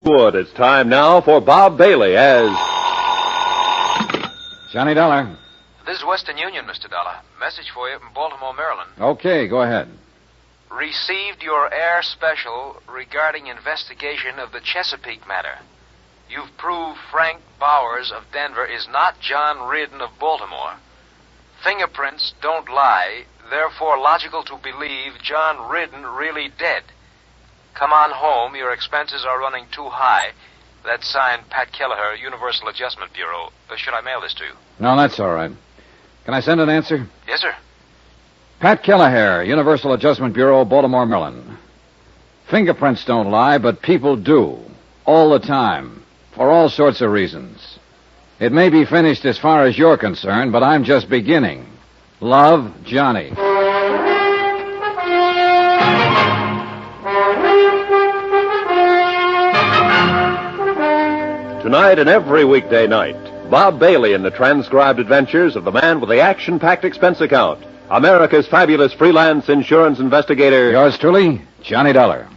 Wood, it's time now for Bob Bailey as... Johnny Dollar. This is Western Union, Mr. Dollar. Message for you from Baltimore, Maryland. Okay, go ahead. Received your air special regarding investigation of the Chesapeake matter. You've proved Frank Bowers of Denver is not John Readick of Baltimore. Fingerprints don't lie, therefore logical to believe John Readick really dead. Come on home, your expenses are running too high. That's signed Pat Kelleher, Universal Adjustment Bureau. Should I mail this to you? No, that's all right. Can I send an answer? Yes, sir. Pat Kelleher, Universal Adjustment Bureau, Baltimore, Maryland. Fingerprints don't lie, but people do. All the time. For all sorts of reasons. It may be finished as far as you're concerned, but I'm just beginning. Love, Johnny. Tonight and every weekday night, Bob Bailey in the transcribed adventures of the man with the action-packed expense account, America's fabulous freelance insurance investigator... Yours truly, Johnny Dollar.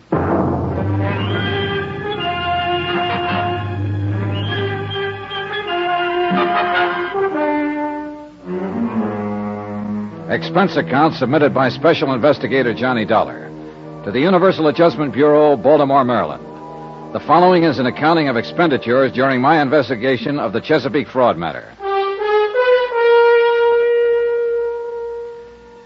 Expense account submitted by Special Investigator Johnny Dollar to the Universal Adjustment Bureau, Baltimore, Maryland. The following is an accounting of expenditures during my investigation of the Chesapeake fraud matter.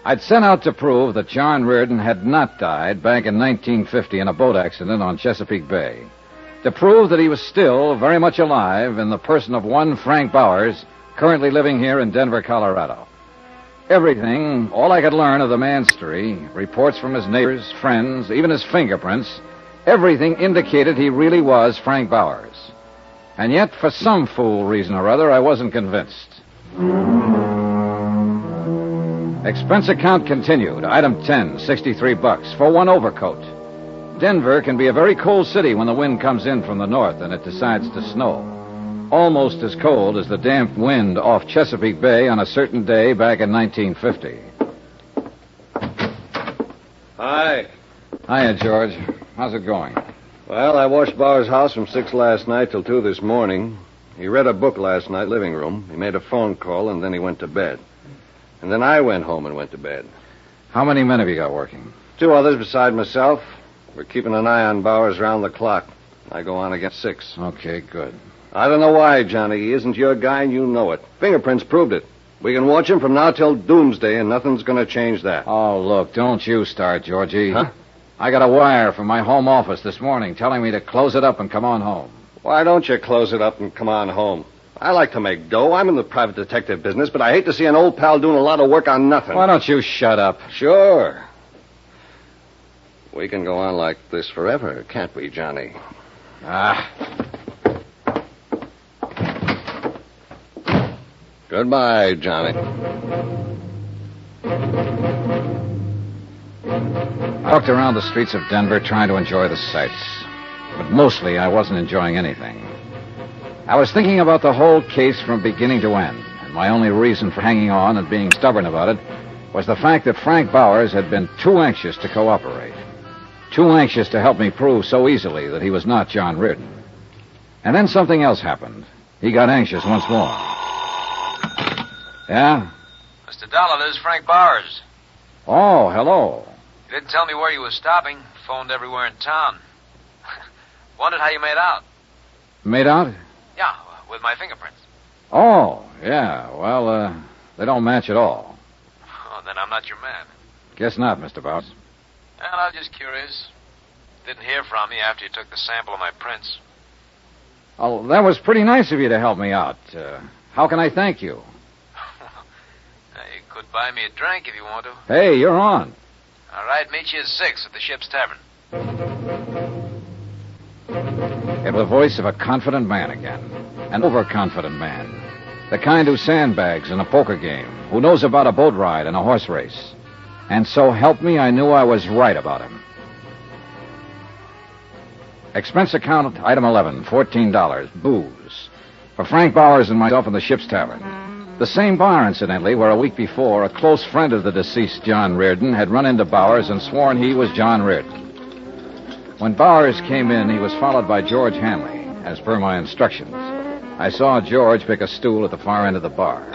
I'd set out to prove that John Readick had not died back in 1950 in a boat accident on Chesapeake Bay. To prove that he was still very much alive in the person of one Frank Bowers, currently living here in Denver, Colorado. Everything, all I could learn of the man's story, reports from his neighbors, friends, even his fingerprints, everything indicated he really was Frank Bowers. And yet, for some fool reason or other, I wasn't convinced. Expense account continued. Item 10, $63 for one overcoat. Denver can be a very cold city when the wind comes in from the north and it decides to snow. Almost as cold as the damp wind off Chesapeake Bay on a certain day back in 1950. Hi. Hiya, George. How's it going? Well, I watched Bauer's house from 6 last night till 2 this morning. He read a book last night, living room. He made a phone call, and then he went to bed. And then I went home and went to bed. How many men have you got working? 2 others beside myself. We're keeping an eye on Bowers round the clock. I go on against 6. Okay, good. I don't know why, Johnny. He isn't your guy, and you know it. Fingerprints proved it. We can watch him from now till doomsday, and nothing's going to change that. Oh, look, don't you start, Georgie. Huh? I got a wire from my home office this morning telling me to close it up and come on home. Why don't you close it up and come on home? I like to make dough. I'm in the private detective business, but I hate to see an old pal doing a lot of work on nothing. Why don't you shut up? Sure. We can go on like this forever, can't we, Johnny? Goodbye, Johnny. I walked around the streets of Denver trying to enjoy the sights. But mostly I wasn't enjoying anything. I was thinking about the whole case from beginning to end. And my only reason for hanging on and being stubborn about it was the fact that Frank Bowers had been too anxious to cooperate. Too anxious to help me prove so easily that he was not John Readick. And then something else happened. He got anxious once more. Yeah? Mr. Dollar, this is Frank Bowers. Oh, hello. You didn't tell me where you were stopping. Phoned everywhere in town. Wondered how you made out. Made out? Yeah, with my fingerprints. Oh, yeah. Well, they don't match at all. Oh, then I'm not your man. Guess not, Mr. Bowers. Well, I was just curious. Didn't hear from you after you took the sample of my prints. Oh, that was pretty nice of you to help me out. How can I thank you? You could buy me a drink if you want to. Hey, you're on. All right, meet you at 6 at the Ship's Tavern. It was the voice of a confident man again. An overconfident man. The kind who sandbags in a poker game, who knows about a boat ride and a horse race. And so help me, I knew I was right about him. Expense account, item 11, $14, booze. For Frank Bowers and myself in the Ship's Tavern. The same bar, incidentally, where a week before, a close friend of the deceased John Readick had run into Bowers and sworn he was John Readick. When Bowers came in, he was followed by George Hanley, as per my instructions. I saw George pick a stool at the far end of the bar.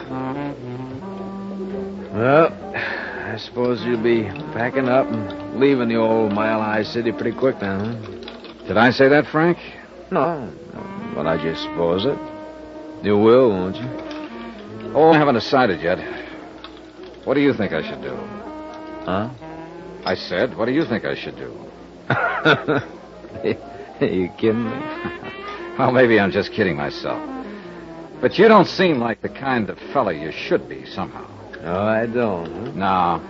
Well, I suppose you'll be packing up and leaving the old Mile High City pretty quick now, huh? Did I say that, Frank? No, but I just suppose it. You will, won't you? Oh, I haven't decided yet. What do you think I should do? Huh? I said, what do you think I should do? Are you kidding me? Well, maybe I'm just kidding myself. But you don't seem like the kind of fella you should be, somehow. Oh, I don't, huh? No.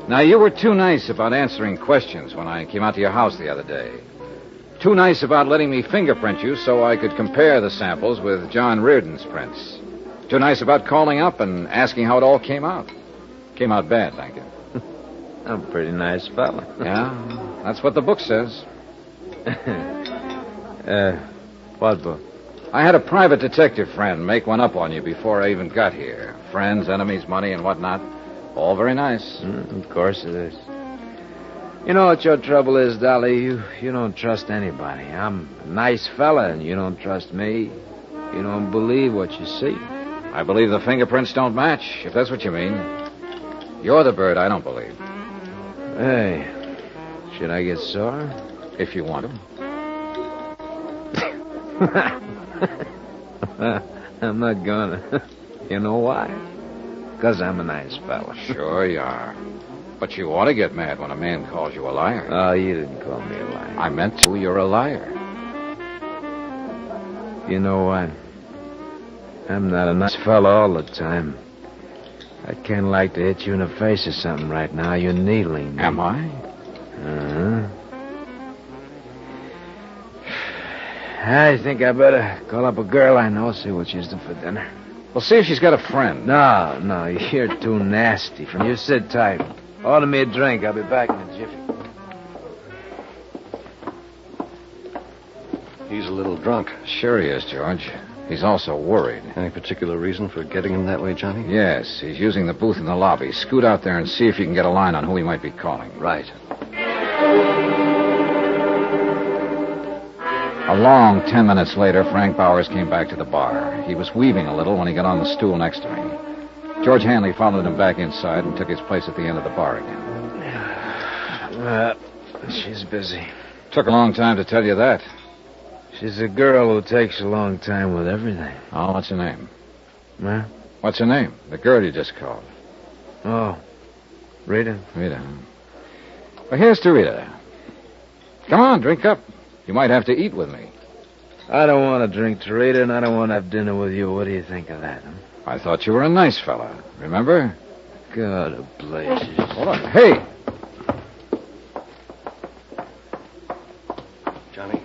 Now, you were too nice about answering questions when I came out to your house the other day. Too nice about letting me fingerprint you so I could compare the samples with John Reardon's prints. Too nice about calling up and asking how it all came out. Came out bad, thank you. I'm a pretty nice fella. Yeah, that's what the book says. What book? I had a private detective friend make one up on you before I even got here. Friends, enemies, money, and whatnot. All very nice. Of course it is. You know what your trouble is, Dolly? You don't trust anybody. I'm a nice fella, and you don't trust me. You don't believe what you see. I believe the fingerprints don't match, if that's what you mean. You're the bird I don't believe. Hey, should I get sore? If you want to. I'm not gonna. You know why? Because I'm a nice fella. Sure you are. But you ought to get mad when a man calls you a liar. Oh, you didn't call me a liar. I meant to. You're a liar. You know what? I'm not a nice fella all the time. I'd kind of like to hit you in the face or something right now. You're needling me. Am I? Uh-huh. I think I better call up a girl I know, see what she's doing for dinner. Well, see if she's got a friend. No, you're too nasty. You sit tight. Order me a drink. I'll be back in a jiffy. He's a little drunk. Sure he is, George. He's also worried. Any particular reason for getting him that way, Johnny? Yes, he's using the booth in the lobby. Scoot out there and see if you can get a line on who he might be calling. Right. A long 10 minutes later, Frank Bowers came back to the bar. He was weaving a little when he got on the stool next to me. George Hanley followed him back inside and took his place at the end of the bar again. She's busy. Took a long time to tell you that. She's a girl who takes a long time with everything. Oh, what's her name? Huh? What's her name? The girl you just called. Oh, Rita. Rita. Well, here's to Rita. Come on, drink up. You might have to eat with me. I don't want to drink to Rita, and I don't want to have dinner with you. What do you think of that, huh? I thought you were a nice fella. Remember? God of blazes. Hold on. Hey! Johnny,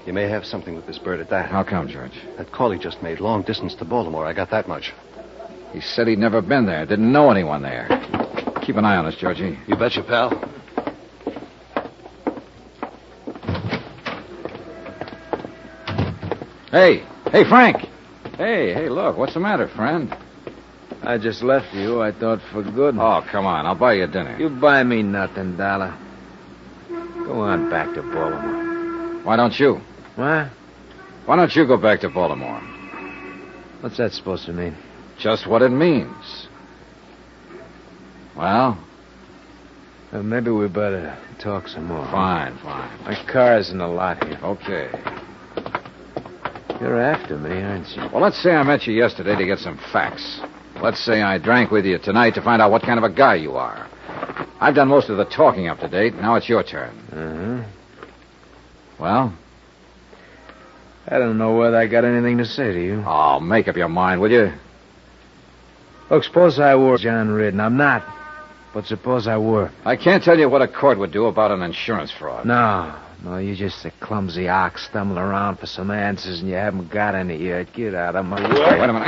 you may have something with this bird at that. How come, George? That call he just made, long distance to Baltimore. I got that much. He said he'd never been there. Didn't know anyone there. Keep an eye on us, Georgie. You betcha, pal. Hey, Frank. Hey, look. What's the matter, friend? I just left you, I thought, for good. Oh, come on. I'll buy you dinner. You buy me nothing, Dollar. Go on back to Baltimore. Why don't you? What? Why don't you go back to Baltimore? What's that supposed to mean? Just what it means. Well? Maybe we better talk some more. Fine. My car's in the lot here. Okay. You're after me, aren't you? Well, let's say I met you yesterday to get some facts. Let's say I drank with you tonight to find out what kind of a guy you are. I've done most of the talking up to date. Now it's your turn. Uh-huh. Well? I don't know whether I got anything to say to you. Oh, make up your mind, will you? Look, suppose I were John Reardon. I'm not. But suppose I were. I can't tell you what a court would do about an insurance fraud. No, you're just a clumsy ox stumbling around for some answers and you haven't got any yet. Get out of my way. Wait a minute.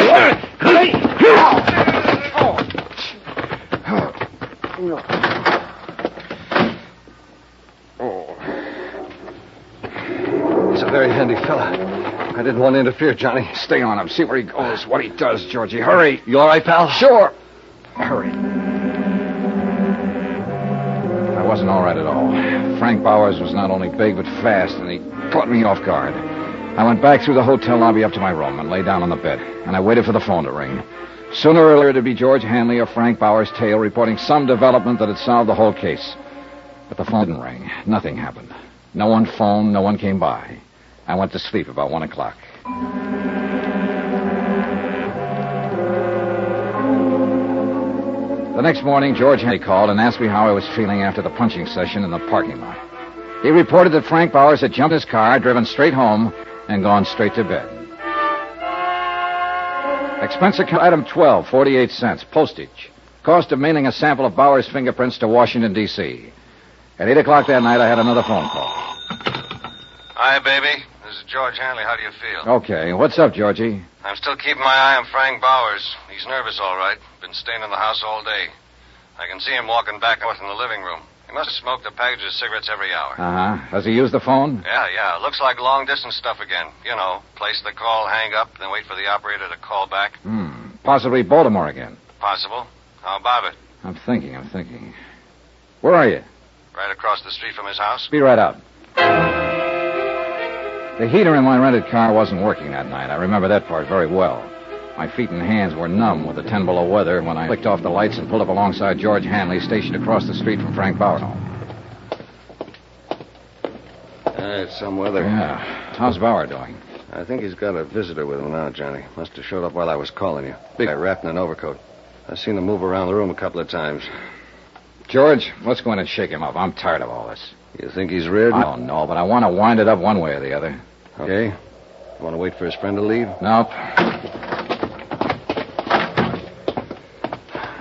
He's a very handy fella. I didn't want to interfere, Johnny. Stay on him. See where he goes, what he does, Georgie. Hurry. You all right, pal? Sure. Hurry. Now, wasn't all right at all. Frank Bowers was not only big, but fast, and he caught me off guard. I went back through the hotel lobby up to my room and lay down on the bed, and I waited for the phone to ring. Sooner or later, it'd be George Hanley or Frank Bowers' tale reporting some development that had solved the whole case. But the phone didn't ring. Nothing happened. No one phoned, no one came by. I went to sleep about 1 o'clock. The next morning, George Hanley called and asked me how I was feeling after the punching session in the parking lot. He reported that Frank Bowers had jumped his car, driven straight home, and gone straight to bed. Expense account item 12, 48 cents, postage. Cost of mailing a sample of Bowers' fingerprints to Washington, D.C. At 8 o'clock that night, I had another phone call. Hi, baby. This is George Hanley. How do you feel? Okay, what's up, Georgie? I'm still keeping my eye on Frank Bowers. He's nervous, all right. Been staying in the house all day. I can see him walking back and forth in the living room. He must have smoked a package of cigarettes every hour. Uh-huh. Has he used the phone? Yeah. Looks like long-distance stuff again. You know, place the call, hang up, then wait for the operator to call back. Possibly Baltimore again. Possible. How about it? I'm thinking. Where are you? Right across the street from his house. Be right out. The heater in my rented car wasn't working that night. I remember that part very well. My feet and hands were numb with the 10 below weather when I flicked off the lights and pulled up alongside George Hanley, stationed across the street from Frank Bowers' home. It's some weather. Yeah. How's Bauer doing? I think he's got a visitor with him now, Johnny. Must have showed up while I was calling you. Big guy wrapped in an overcoat. I've seen him move around the room a couple of times. George, let's go in and shake him up. I'm tired of all this. You think he's rid? I don't know, but I want to wind it up one way or the other. Okay. You want to wait for his friend to leave? Nope.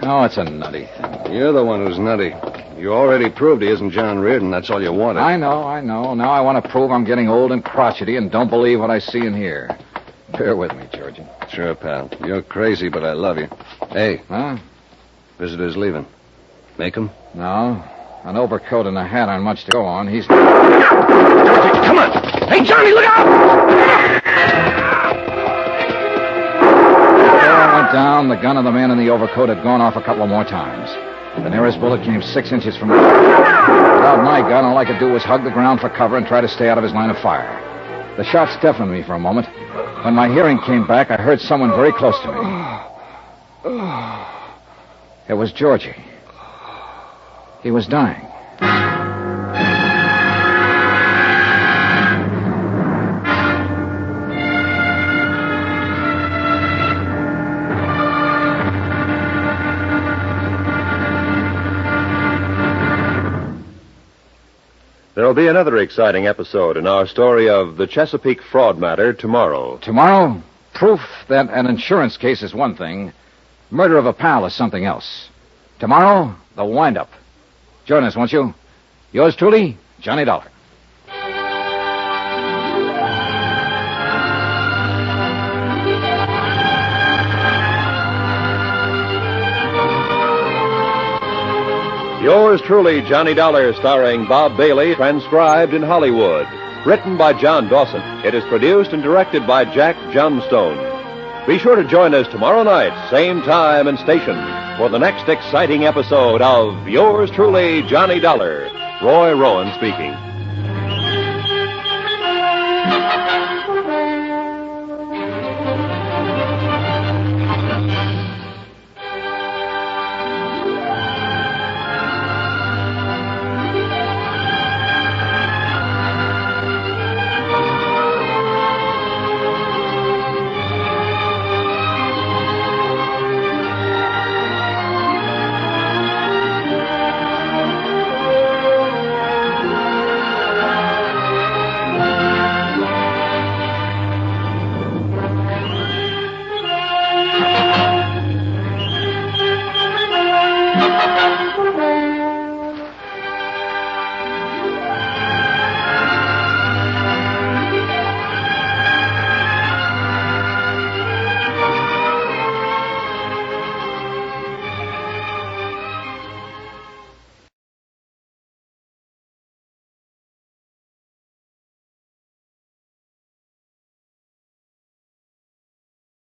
No, it's a nutty thing. You're the one who's nutty. You already proved he isn't John Reardon. That's all you wanted. I know. Now I want to prove I'm getting old and crotchety and don't believe what I see and hear. Bear with me, Georgie. Sure, pal. You're crazy, but I love you. Hey. Huh? Visitor's leaving. Make him? No. An overcoat and a hat aren't much to go on. He's... Georgie, come on! Hey, Johnny, look out! Before I went down, the gun of the man in the overcoat had gone off a couple more times. The nearest bullet came 6 inches from me. Without my gun, all I could do was hug the ground for cover and try to stay out of his line of fire. The shot stiffened me for a moment. When my hearing came back, I heard someone very close to me. It was Georgie. He was dying. There will be another exciting episode in our story of the Chesapeake fraud matter tomorrow. Tomorrow, proof that an insurance case is one thing, murder of a pal is something else. Tomorrow, the wind-up. Join us, won't you? Yours truly, Johnny Dollar. Yours truly, Johnny Dollar, starring Bob Bailey, transcribed in Hollywood. Written by John Dawson. It is produced and directed by Jack Johnstone. Be sure to join us tomorrow night, same time and station, for the next exciting episode of Yours truly, Johnny Dollar. Roy Rowan speaking.